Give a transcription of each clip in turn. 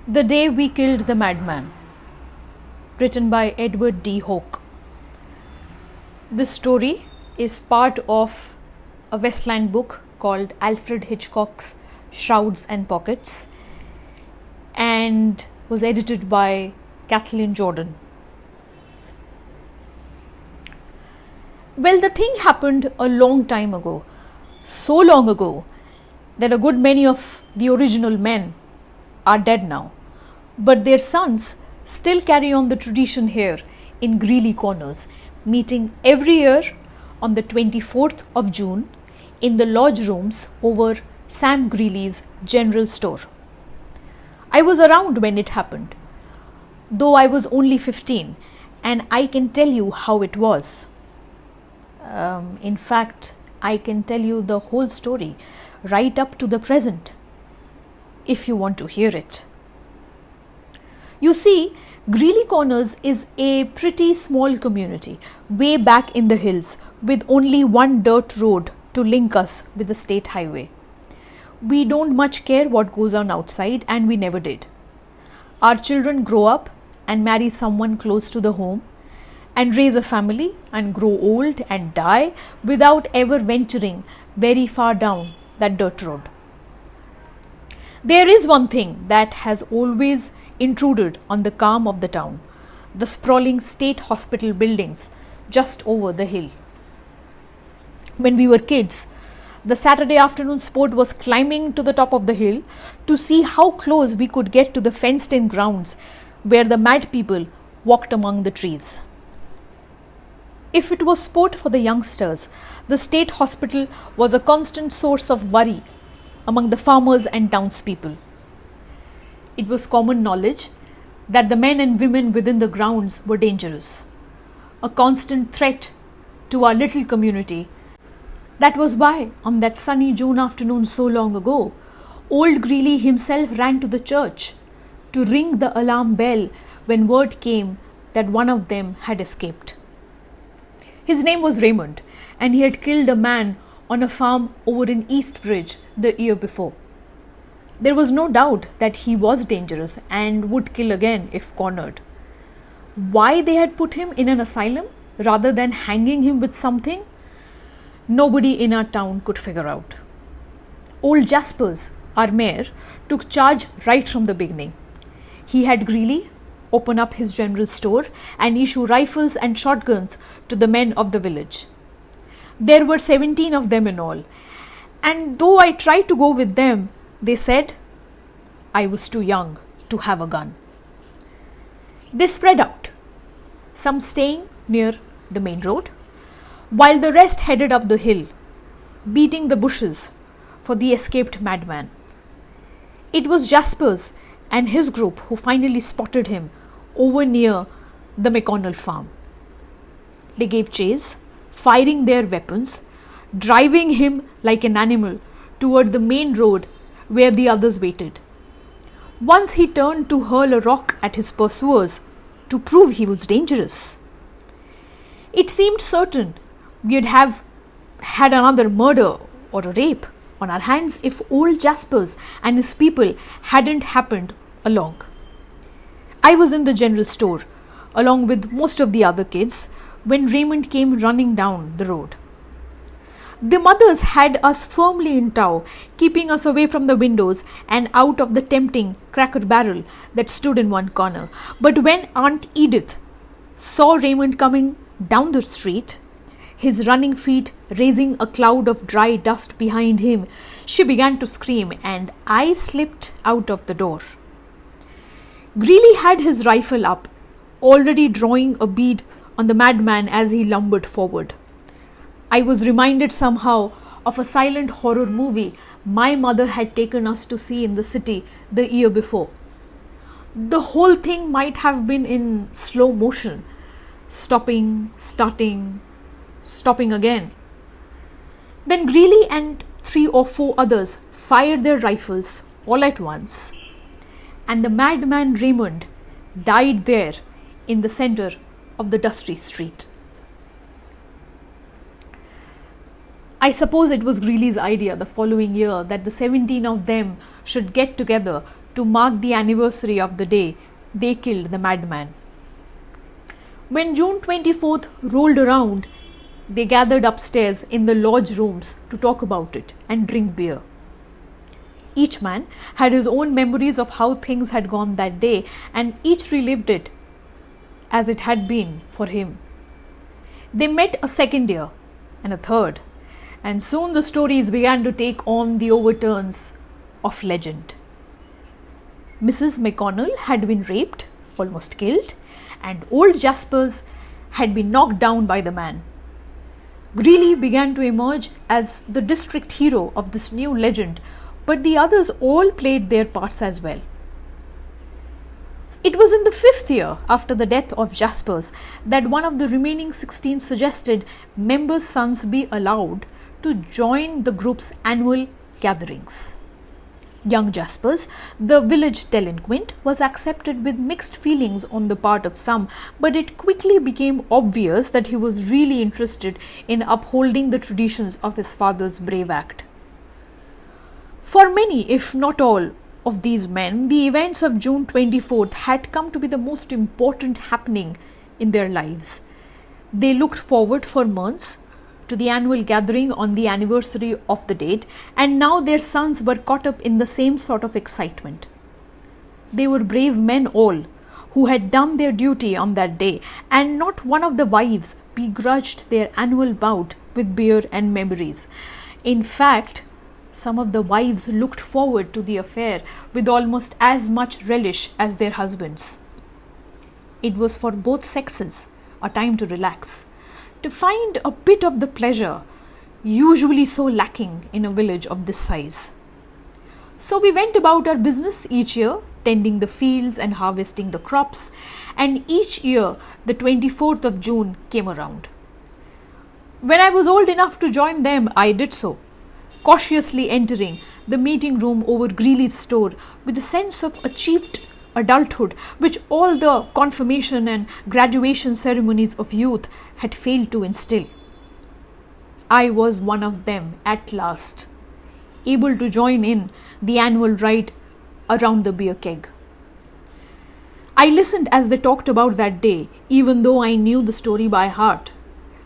The Day We Killed the Madman, written by Edward D. Hoch. This story is part of a Westland book called Alfred Hitchcock's Shrouds and Pockets and was edited by Kathleen Jordan. Well, the thing happened a long time ago, so long ago that a good many of the original men are dead now, but their sons still carry on the tradition here in Greeley Corners, meeting every year on the 24th of June in the lodge rooms over Sam Greeley's general store. I was around when it happened, though I was only 15, and I can tell you how it was. In fact, I can tell you the whole story right up to the present, if you want to hear it. You see, Greeley Corners is a pretty small community way back in the hills with only one dirt road to link us with the state highway. We don't much care what goes on outside, and we never did. Our children grow up and marry someone close to the home and raise a family and grow old and die without ever venturing very far down that dirt road. There is one thing that has always intruded on the calm of the town: the sprawling state hospital buildings just over the hill. When we were kids, the Saturday afternoon sport was climbing to the top of the hill to see how close we could get to the fenced-in grounds where the mad people walked among the trees. If it was sport for the youngsters, the state hospital was a constant source of worry among the farmers and townspeople. It was common knowledge that the men and women within the grounds were dangerous, a constant threat to our little community. That was why, on that sunny June afternoon so long ago, old Greeley himself ran to the church to ring the alarm bell when word came that one of them had escaped. His name was Raymond, and he had killed a man on a farm over in East Bridge the year before. There was no doubt that he was dangerous and would kill again if cornered. Why they had put him in an asylum rather than hanging him with something, nobody in our town could figure out. Old Jaspers, our mayor, took charge right from the beginning. He had Greeley open up his general store and issue rifles and shotguns to the men of the village. There were 17 of them in all, and though I tried to go with them, they said I was too young to have a gun. They spread out, some staying near the main road, while the rest headed up the hill, beating the bushes for the escaped madman. It was Jaspers and his group who finally spotted him over near the McConnell farm. They gave chase, firing their weapons, driving him like an animal toward the main road where the others waited. Once he turned to hurl a rock at his pursuers to prove he was dangerous. It seemed certain we'd have had another murder or a rape on our hands if old Jaspers and his people hadn't happened along. I was in the general store along with most of the other kids when Raymond came running down the road. The mothers had us firmly in tow, keeping us away from the windows and out of the tempting cracker barrel that stood in one corner. But when Aunt Edith saw Raymond coming down the street, his running feet raising a cloud of dry dust behind him, she began to scream, and I slipped out of the door. Greeley had his rifle up, already drawing a bead on the madman as he lumbered forward. I was reminded somehow of a silent horror movie my mother had taken us to see in the city the year before. The whole thing might have been in slow motion, stopping, starting, stopping again. Then Greeley and 3 or 4 others fired their rifles all at once, and the madman Raymond died there in the center of the dusty street. I suppose it was Greeley's idea the following year that the 17 of them should get together to mark the anniversary of the day they killed the madman. When June 24th rolled around, they gathered upstairs in the lodge rooms to talk about it and drink beer. Each man had his own memories of how things had gone that day, and each relived it as it had been for him. They met a second year and a third, and soon the stories began to take on the overturns of legend. Mrs. McConnell had been raped, almost killed, and old Jaspers had been knocked down by the man. Greeley began to emerge as the district hero of this new legend, but the others all played their parts as well. It was in the 5th year after the death of Jaspers that one of the remaining 16 suggested members' sons be allowed to join the group's annual gatherings. Young Jaspers, the village delinquent, was accepted with mixed feelings on the part of some, but it quickly became obvious that he was really interested in upholding the traditions of his father's brave act. For many, if not all, of these men, the events of June 24th had come to be the most important happening in their lives. They looked forward for months to the annual gathering on the anniversary of the date, and now their sons were caught up in the same sort of excitement. They were brave men all, who had done their duty on that day, and not one of the wives begrudged their annual bout with beer and memories. In fact, some of the wives looked forward to the affair with almost as much relish as their husbands. It was for both sexes a time to relax, to find a bit of the pleasure usually so lacking in a village of this size. So we went about our business each year, tending the fields and harvesting the crops, and each year the 24th of June came around. When I was old enough to join them, I did so, cautiously entering the meeting room over Greeley's store with a sense of achieved adulthood which all the confirmation and graduation ceremonies of youth had failed to instill. I was one of them at last, able to join in the annual rite around the beer keg. I listened as they talked about that day, even though I knew the story by heart.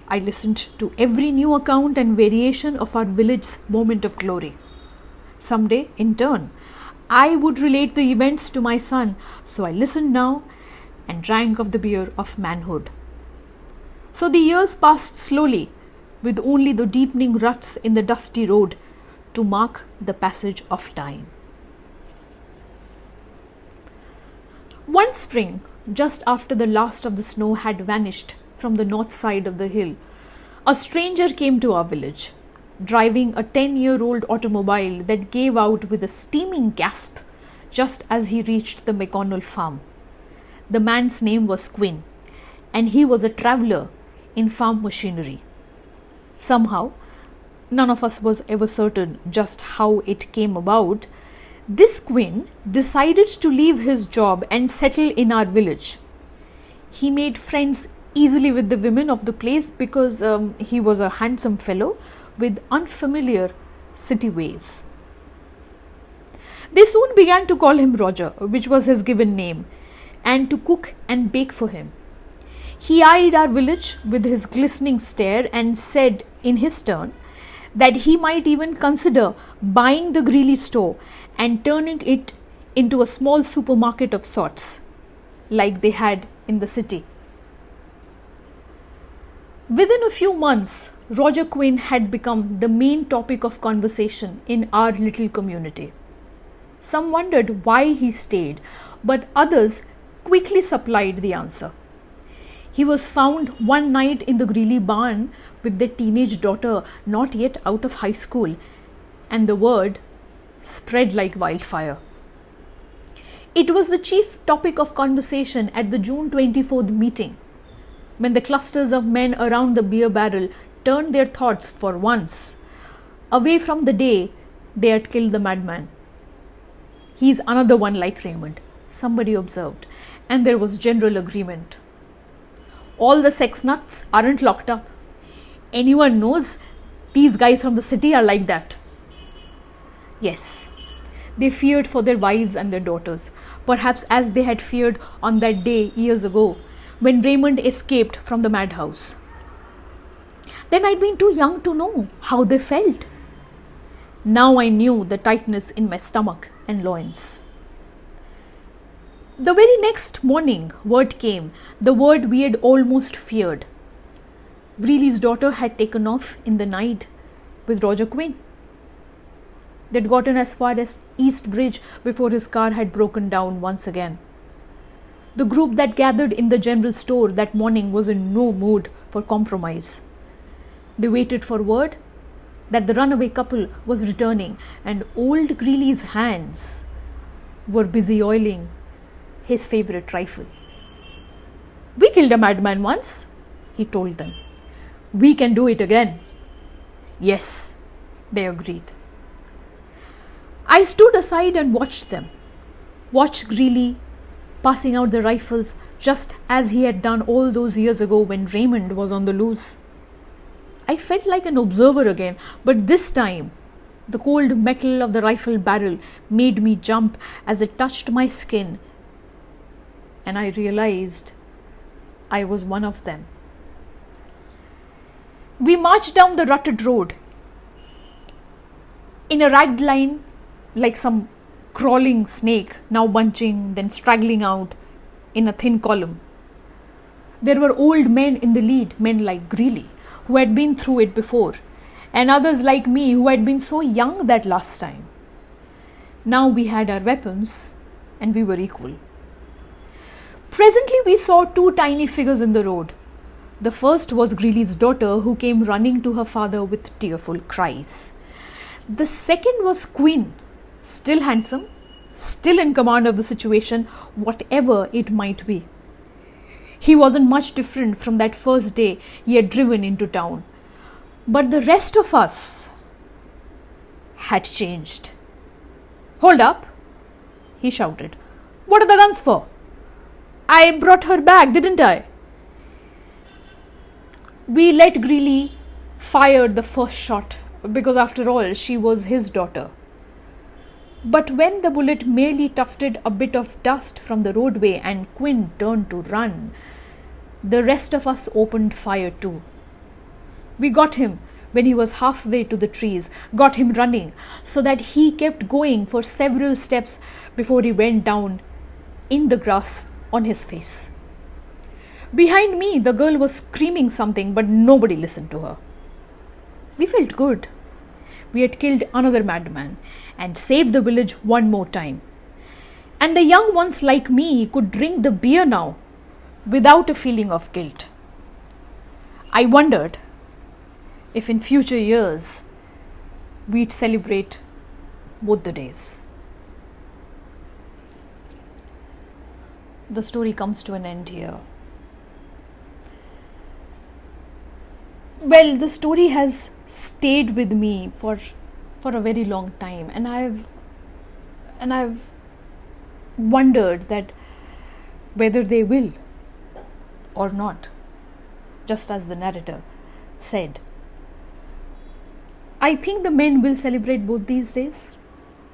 I listened to every new account and variation of our village's moment of glory. Someday, in turn, I would relate the events to my son, so I listened now and drank of the beer of manhood. So the years passed slowly, with only the deepening ruts in the dusty road to mark the passage of time. One spring, just after the last of the snow had vanished from the north side of the hill, a stranger came to our village, driving a 10-year-old automobile that gave out with a steaming gasp just as he reached the McConnell farm. The man's name was Quinn, and he was a traveller in farm machinery. Somehow, none of us was ever certain just how it came about, this Quinn decided to leave his job and settle in our village. He made friends easily with the women of the place because he was a handsome fellow with unfamiliar city ways. They soon began to call him Roger, which was his given name, and to cook and bake for him. He eyed our village with his glistening stare and said in his turn that he might even consider buying the Greeley store and turning it into a small supermarket of sorts, like they had in the city. Within a few months, Roger Quinn had become the main topic of conversation in our little community. Some wondered why he stayed, but others quickly supplied the answer. He was found one night in the Greeley barn with their teenage daughter not yet out of high school, and the word spread like wildfire. It was the chief topic of conversation at the June 24th meeting, when the clusters of men around the beer barrel turned their thoughts for once away from the day they had killed the madman. "He's another one like Raymond," somebody observed, and there was general agreement. "All the sex nuts aren't locked up. Anyone knows these guys from the city are like that." Yes, They feared for their wives and their daughters, perhaps as they had feared on that day years ago when Raymond escaped from the madhouse. Then I'd been too young to know how they felt. Now I knew the tightness in my stomach and loins. The very next morning, word came, the word we had almost feared. Greeley's daughter had taken off in the night with Roger Quinn. They'd gotten as far as East Bridge before his car had broken down once again. The group that gathered in the general store that morning was in no mood for compromise. They waited for word that the runaway couple was returning, and old Greeley's hands were busy oiling his favorite rifle. "We killed a madman once," he told them. "We can do it again." "Yes," they agreed. I stood aside and watched them. Watched Greeley passing out the rifles just as he had done all those years ago when Raymond was on the loose. I felt like an observer again, but this time the cold metal of the rifle barrel made me jump as it touched my skin, and I realized I was one of them. We marched down the rutted road in a ragged line like some crawling snake, now bunching, then straggling out in a thin column. There were old men in the lead, men like Greeley, who had been through it before, and others like me who had been so young that last time. Now we had our weapons and we were equal. Presently we saw two tiny figures in the road. The first was Greeley's daughter, who came running to her father with tearful cries. The second was Quinn, still handsome, still in command of the situation, whatever it might be. He wasn't much different from that first day he had driven into town. But the rest of us had changed. "Hold up," he shouted. "What are the guns for? I brought her back, didn't I?" We let Greeley fire the first shot because after all she was his daughter. But when the bullet merely tufted a bit of dust from the roadway and Quinn turned to run, the rest of us opened fire too. We got him when he was halfway to the trees, got him running so that he kept going for several steps before he went down in the grass on his face. Behind me, the girl was screaming something, but nobody listened to her. We felt good. We had killed another madman and saved the village one more time. And the young ones like me could drink the beer now without a feeling of guilt. I wondered if in future years we'd celebrate both the days. The story comes to an end here. Well, the story has stayed with me for a very long time, and I've wondered that whether they will or not, just as the narrator said. I think the men will celebrate both these days,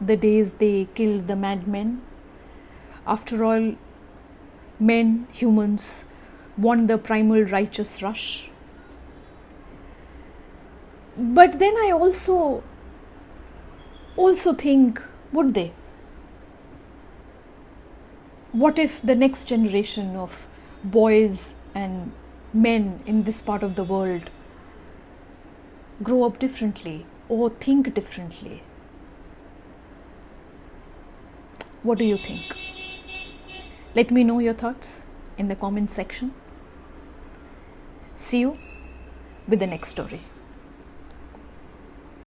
the days they killed the madmen. After all, men, humans, want the primal righteous rush. But then I also think, would they? What if the next generation of boys and men in this part of the world grow up differently or think differently? What do you think? Let me know your thoughts in the comment section. See you with the next story.